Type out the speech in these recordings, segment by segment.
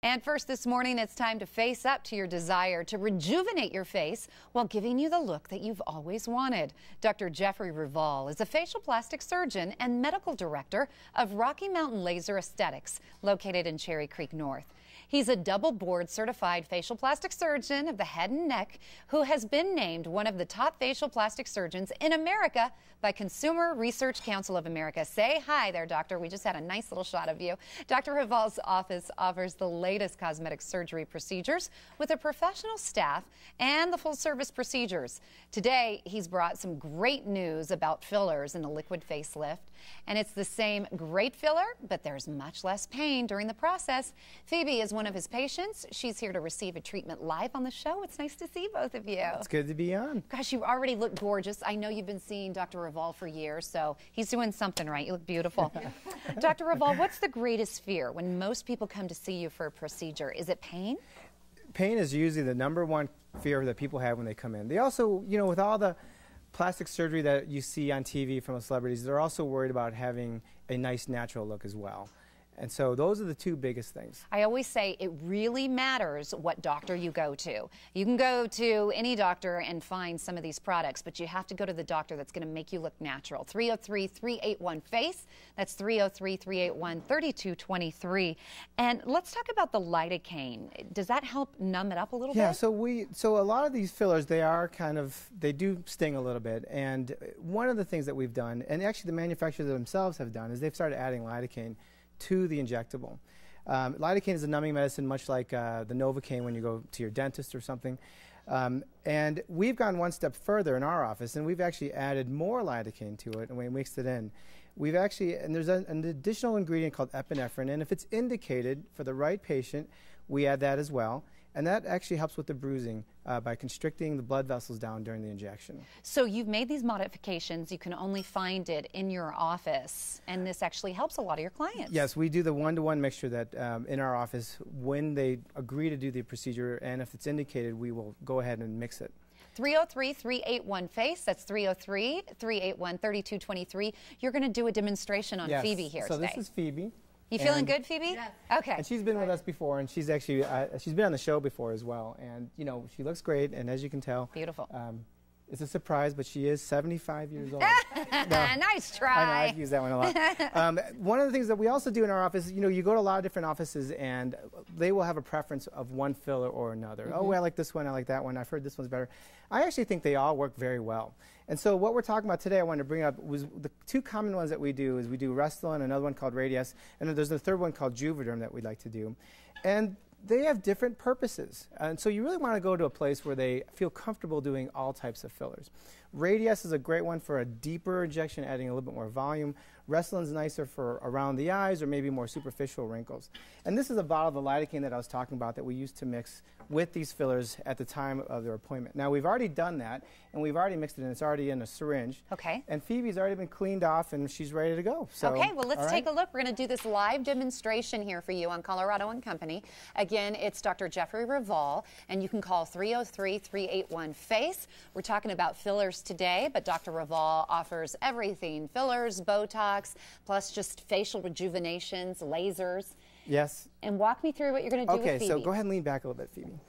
And first this morning, it's time to face up to your desire to rejuvenate your face while giving you the look that you've always wanted. Dr. Jeffrey Raval is a facial plastic surgeon and medical director of Rocky Mountain Laser Aesthetics, located in Cherry Creek North. He's a double board certified facial plastic surgeon of the head and neck who has been named one of the top facial plastic surgeons in America by Consumer Research Council of America. Say hi there, doctor. We just had a nice little shot of you. Dr. Raval's office offers the latest cosmetic surgery procedures with a professional staff and the full service procedures. Today, he's brought some great news about fillers in a liquid facelift. And it's the same great filler, but there's much less pain during the process. Phoebe is one of his patients. She's here to receive a treatment live on the show. It's nice to see both of you. It's good to be on. Gosh, you already look gorgeous. I know you've been seeing Dr. Raval for years, so he's doing something right. You look beautiful. Dr. Raval, what's the greatest fear when most people come to see you for a procedure? Is it pain? Pain is usually the #1 fear that people have when they come in. They also, you know, with all the plastic surgery that you see on TV from celebrities, they're also worried about having a nice natural look as well. And so those are the two biggest things. I always say it really matters what doctor you go to. You can go to any doctor and find some of these products, but you have to go to the doctor that's going to make you look natural. 303-381-FACE. That's 303-381-3223. And let's talk about the Lidocaine. Does that help numb it up a little bit? Yeah, so a lot of these fillers, they do sting a little bit. And one of the things that we've done, and actually the manufacturers themselves have done, is they've started adding lidocaine to the injectable. Lidocaine is a numbing medicine, much like the Novocaine when you go to your dentist or something. And we've gone one step further in our office, and we've actually added more lidocaine to it, and we mixed it in. And there's an additional ingredient called epinephrine, and if it's indicated for the right patient, we add that as well. And that actually helps with the bruising by constricting the blood vessels down during the injection. So you've made these modifications. You can only find it in your office, and this actually helps a lot of your clients. Yes, we do the one-to-one mixture that in our office when they agree to do the procedure, and if it's indicated, we will go ahead and mix it. 303-381-FACE. That's 303-381-3223. You're going to do a demonstration on Phoebe here today. So this is Phoebe. You feeling good, Phoebe? Yes. Okay. And she's been with us before, and she's actually she's been on the show before as well. And you know, she looks great, and as you can tell, beautiful. It's a surprise, but she is 75 years old. Nice try. I know, I've used that one a lot. One of the things that we also do in our office, you know, you go to a lot of different offices, and they will have a preference of one filler or another. Oh, I like this one, I like that one, I've heard this one's better. I actually think they all work very well. And so what we're talking about today, I wanted to bring up, was the two common ones that we do is we do Restylane, another one called Radius, and then there's the third one called Juvederm that we'd like to do. And they have different purposes. And so you really want to go to a place where they feel comfortable doing all types of fillers. Radius is a great one for a deeper injection, adding a little bit more volume. Restylane is nicer for around the eyes or maybe more superficial wrinkles. And this is a bottle of the lidocaine that I was talking about that we used to mix with these fillers at the time of their appointment. Now, we've already done that, and we've already mixed it, and it's already in a syringe. Okay. And Phoebe's already been cleaned off, and she's ready to go. So, okay, well, let's take a look. We're going to do this live demonstration here for you on Colorado and Company. Again, it's Dr. Jeffrey Raval, and you can call 303-381-FACE. We're talking about fillers today, but Dr. Raval offers everything: fillers, Botox, plus just facial rejuvenations, lasers. Yes. And walk me through what you're going to do with Phoebe. Okay, so go ahead and lean back a little bit, Phoebe.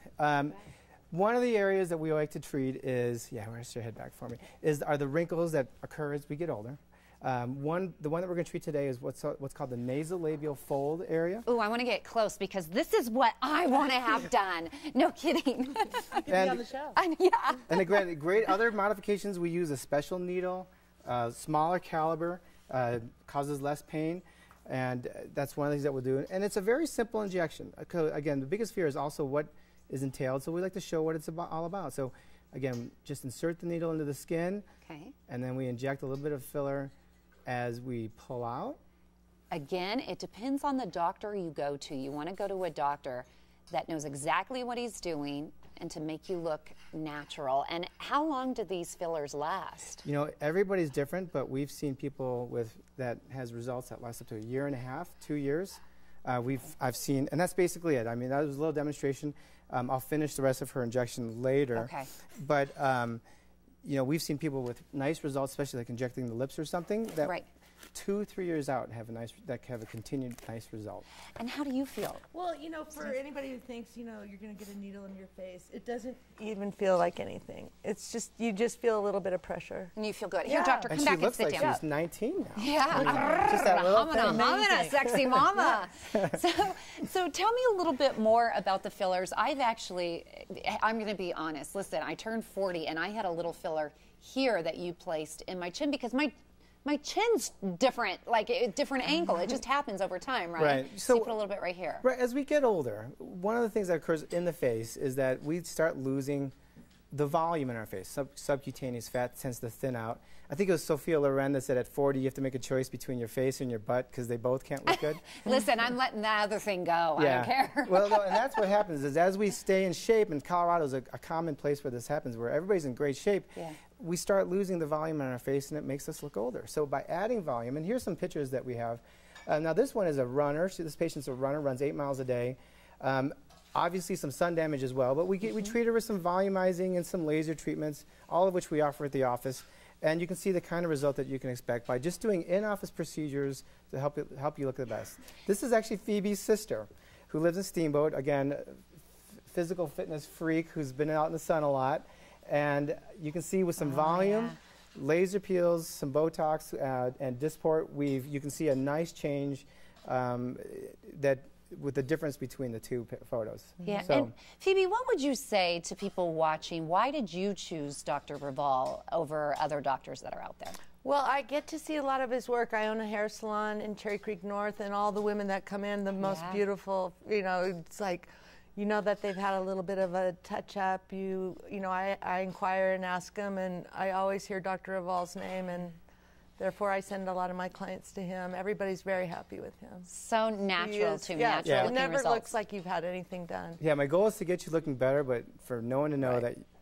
One of the areas that we like to treat is, where's your head back for me, are the wrinkles that occur as we get older. The one that we're going to treat today is what's called the nasolabial fold area. Ooh, I want to get close because this is what I want to have done. No kidding. I can be on the show. Yeah. And the great other modifications, we use a special needle, smaller caliber, causes less pain. And that's one of the things that we'll do. And it's a very simple injection. Again, the biggest fear is also what is entailed, so we like to show what it's all about. So again, just insert the needle into the skin, and then we inject a little bit of filler as we pull out. Again, it depends on the doctor you go to. You want to go to a doctor that knows exactly what he's doing and to make you look natural. And how long do these fillers last? You know, everybody's different, but we've seen people that has results that last up to 1.5 years, 2 years. I've seen, and that's basically it. I mean, that was a little demonstration. I'll finish the rest of her injection later. Okay. But you know, we've seen people with nice results, especially like injecting the lips or something, that 2-3 years out have a continued nice result. And how do you feel? Well, you know, for anybody who thinks, you know, you're going to get a needle in your face, it doesn't even feel like anything. It's just, you just feel a little bit of pressure. And you feel good. Yeah. Here, doctor, come back and sit down. And she looks like she's 19 now. Yeah. Just that little thing. Mama, sexy mama. So tell me a little bit more about the fillers. I'm going to be honest. Listen, I turned 40 and I had a little filler here that you placed in my chin because my chin's different, like a different angle. It just happens over time, right? Right. So you put a little bit right here. Right. As we get older, one of the things that occurs in the face is that we start losing the volume in our face. Subcutaneous fat tends to thin out. I think it was Sophia Loren that said at 40 you have to make a choice between your face and your butt because they both can't look good. Listen, I'm letting that other thing go. Yeah. I don't care. Well, no, and that's what happens is as we stay in shape, and Colorado is a common place where this happens, where everybody's in great shape, we start losing the volume in our face and it makes us look older. So by adding volume, and here's some pictures that we have. Now this one is a runner. This patient's a runner, runs 8 miles a day. Obviously some sun damage as well, but we treat her with some volumizing and some laser treatments, all of which we offer at the office. And you can see the kind of result that you can expect by just doing in-office procedures to help you look the best. This is actually Phoebe's sister, who lives in Steamboat. Again, physical fitness freak who's been out in the sun a lot. And you can see with some volume, laser peels, some Botox, and Dysport weave, you can see a nice change with the difference between the two photos. Yeah, so, and Phoebe, what would you say to people watching? Why did you choose Dr. Raval over other doctors that are out there? Well, I get to see a lot of his work. I own a hair salon in Cherry Creek North, and all the women that come in, the most beautiful, you know, it's like, you know that they've had a little bit of a touch-up. You know, I inquire and ask them, and I always hear Dr. Raval's name, and therefore I send a lot of my clients to him. Everybody's very happy with him. So natural to natural It looking never results. looks like you've had anything done. yeah, my goal is to get you looking better, but for no one to know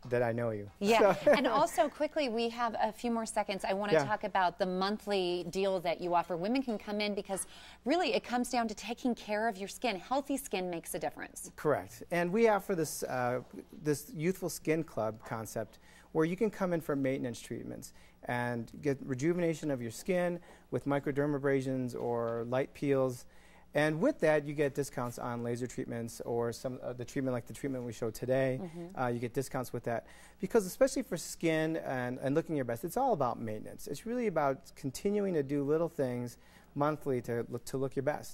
that I know you. Yeah, and also quickly, we have a few more seconds. I want to talk about the monthly deal that you offer. Women can come in because really it comes down to taking care of your skin. Healthy skin makes a difference. Correct. And we offer this, this youthful skin club concept where you can come in for maintenance treatments and get rejuvenation of your skin with microdermabrasions or light peels. And with that, you get discounts on laser treatments or some the treatment like the treatment we showed today. You get discounts with that. Because especially for skin and looking your best, it's all about maintenance. It's really about continuing to do little things monthly to look your best.